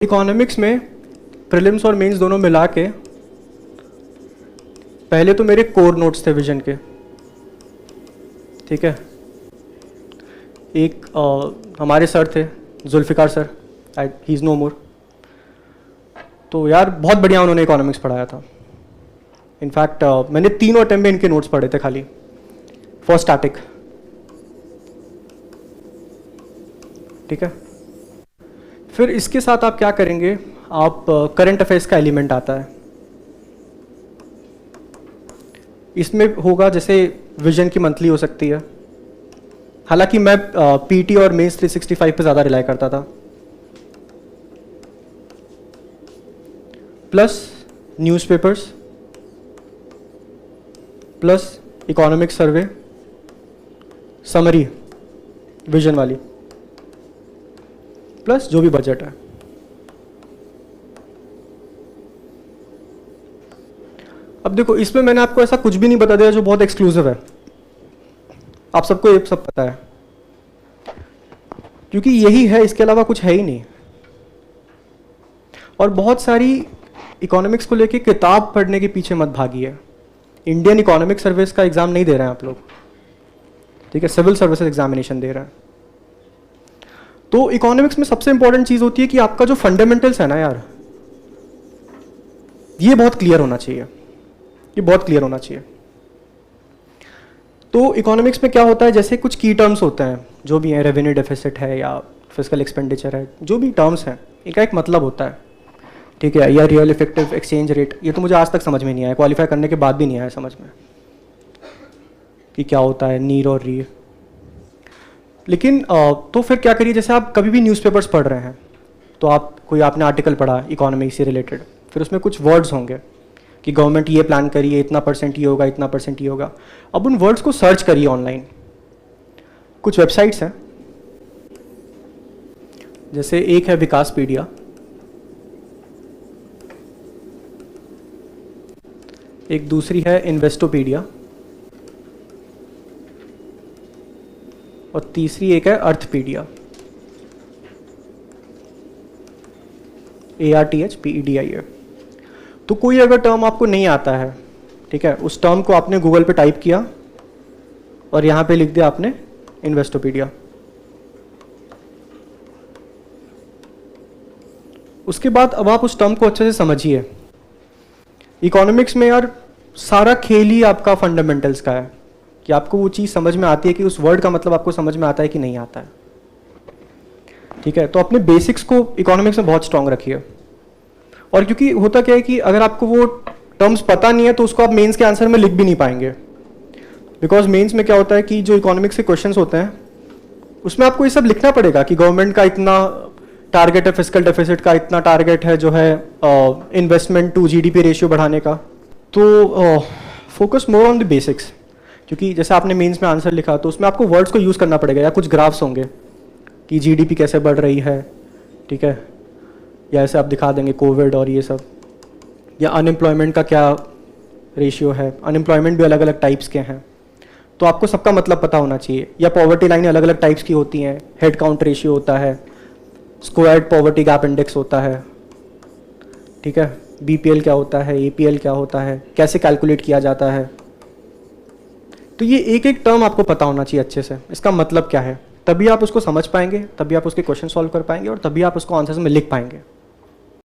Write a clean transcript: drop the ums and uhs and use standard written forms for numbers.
Economics में prelims और mains दोनों मिला के पहले तो मेरे कोर नोट्स थे विजन के, ठीक है। एक हमारे सर थे Zulfiqar sir, he is no more. तो यार बहुत बढ़िया उन्होंने इकोनॉमिक्स पढ़ाया था। इनफैक्ट मैंने तीनों अटेम्प्ट में इनके नोट्स पढ़े थे खाली, फॉर स्टैटिक, ठीक है। फिर इसके साथ आप क्या करेंगे, आप करंट अफेयर्स का एलिमेंट आता है इसमें होगा, जैसे विजन की मंथली हो सकती है। हालांकि मैं पीटी और मेंस 365 पे ज़्यादा रिलाई करता था, plus newspapers, plus economic survey, summary vision वाली, प्लस जो भी बजट है। अब देखो इसमें मैंने आपको ऐसा कुछ भी नहीं बता दिया जो बहुत एक्सक्लूसिव है, आप सबको ये सब पता है, क्योंकि यही है, इसके अलावा कुछ है ही नहीं। और बहुत सारी इकोनॉमिक्स को लेके किताब पढ़ने के पीछे मत भागिए। इंडियन इकोनॉमिक सर्विस का एग्जाम नहीं दे रहे हैं आप लोग, ठीक है, सिविल सर्विसेज एग्जामिनेशन दे रहे हैं। तो इकोनॉमिक्स में सबसे इंपॉर्टेंट चीज होती है कि आपका जो फंडामेंटल्स है ना यार, ये बहुत क्लियर होना चाहिए, ये बहुत क्लियर होना चाहिए। तो इकोनॉमिक्स में क्या होता है, जैसे कुछ की टर्म्स होते हैं जो भी हैं, रेवेन्यू डेफिसिट है या फिजिकल एक्सपेंडिचर है, जो भी टर्म्स हैं इनका एक मतलब होता है, ठीक है, या रियल इफेक्टिव एक्सचेंज रेट। ये तो मुझे आज तक समझ में नहीं आया, क्वालिफाई करने के बाद भी नहीं आया समझ में कि क्या होता है नीर और री। लेकिन तो फिर क्या करिए, जैसे आप कभी भी न्यूज़पेपर्स पढ़ रहे हैं तो आपने आर्टिकल पढ़ा इकोनॉमिक्स से रिलेटेड, फिर उसमें कुछ वर्ड्स होंगे कि गवर्नमेंट ये प्लान करिए, इतना परसेंट ये होगा, इतना परसेंट ये होगा। अब उन वर्ड्स को सर्च करिए ऑनलाइन, कुछ वेबसाइट्स हैं, जैसे एक है विकासपीडिया, एक दूसरी है इन्वेस्टोपीडिया, और तीसरी एक है अर्थपीडिया, ARTHPEDIA। तो कोई अगर टर्म आपको नहीं आता है, ठीक है, उस टर्म को आपने गूगल पे टाइप किया और यहाँ पे लिख दिया आपने इन्वेस्टोपीडिया। उसके बाद अब आप उस टर्म को अच्छे से समझिए। इकोनॉमिक्स में यार सारा खेल ही आपका फंडामेंटल्स का है कि आपको वो चीज़ समझ में आती है कि उस वर्ड का मतलब आपको समझ में आता है कि नहीं आता है, ठीक है। तो अपने बेसिक्स को इकोनॉमिक्स में बहुत स्ट्रांग रखिए। और क्योंकि होता क्या है कि अगर आपको वो टर्म्स पता नहीं है तो उसको आप मेंस के आंसर में लिख भी नहीं पाएंगे, बिकॉज मेंस में क्या होता है कि जो इकोनॉमिक्स के क्वेश्चंस होते हैं उसमें आपको ये सब लिखना पड़ेगा कि गवर्नमेंट का इतना टारगेट है, फिजिकल डेफिसिट का इतना टारगेट है, जो है इन्वेस्टमेंट टू GDP रेशियो बढ़ाने का। तो focus more on the basics, क्योंकि जैसे आपने मेंस में आंसर लिखा तो उसमें आपको वर्ड्स को यूज़ करना पड़ेगा, या कुछ ग्राफ्स होंगे कि GDP कैसे बढ़ रही है, ठीक है, या ऐसे आप दिखा देंगे कोविड और ये सब, या अनएम्प्लॉयमेंट का क्या रेशियो है, अनएम्प्लॉयमेंट भी अलग अलग टाइप्स के हैं, तो आपको सबका मतलब पता होना चाहिए। या पॉवर्टी लाइन अलग अलग टाइप्स की होती हैं, हेड काउंट रेशियो होता है, स्क्वायर्ड पॉवर्टी गैप इंडेक्स होता है, ठीक है, BPL क्या होता है, APL क्या होता है, कैसे कैलकुलेट किया जाता है। तो ये एक एक टर्म आपको पता होना चाहिए अच्छे से, इसका मतलब क्या है, तभी आप उसको समझ पाएंगे, तभी आप उसके क्वेश्चन सॉल्व कर पाएंगे और तभी आप उसको आंसर्स में लिख पाएंगे।